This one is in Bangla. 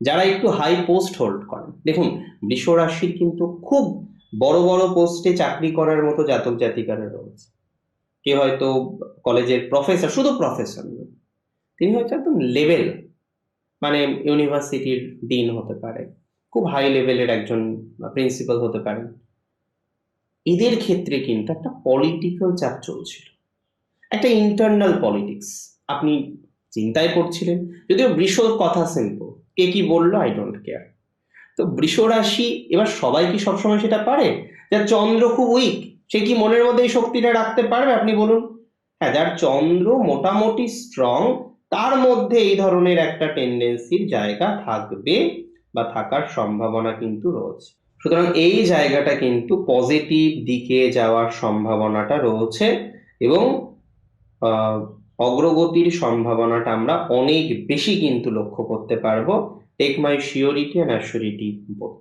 যারা একটু হাই পোস্ট হোল্ড করেন, দেখুন বৃষ রাশির কিন্তু খুব বড় বড় পোস্টে চাকরি করার মতো জাতক জাতিকারা রয়েছে। কে হয়তো কলেজের প্রফেসর, শুধু প্রফেসর নয়, তিনি হয়তো একদম লেভেল, মানে ইউনিভার্সিটির ডিন হতে পারে, খুব হাই লেভেলের একজন প্রিন্সিপাল হতে পারেন। এদের ক্ষেত্রে কিন্তু একটা পলিটিক্যাল চাপ চলছিল, একটা ইন্টারনাল পলিটিক্স। আপনি চিন্তায় পড়ছিলেন, যদিও বৃষর কথা সিম্পল, কে কি বললো আই ডোন্ট কেয়ার। তো বৃষ রাশি, এবার সবাই কি সবসময় সেটা পারে? যার চন্দ্র খুব উইক, সে কি মনের মধ্যে এই শক্তিটা রাখতে পারবে আপনি বলুন? হ্যাঁ, যার চন্দ্র মোটামুটি স্ট্রং, তার মধ্যে এই ধরনের একটা টেন্ডেন্সির জায়গা থাকবে বা থাকার সম্ভাবনা কিন্তু রয়েছে। সুতরাং এই জায়গাটা কিন্তু পজিটিভ দিকে যাওয়ার সম্ভাবনাটা রয়েছে, এবং আহ, অগ্রগতির সম্ভাবনাটা আমরা অনেক বেশি কিন্তু লক্ষ্য করতে পারবো। Take my surety and assurity both.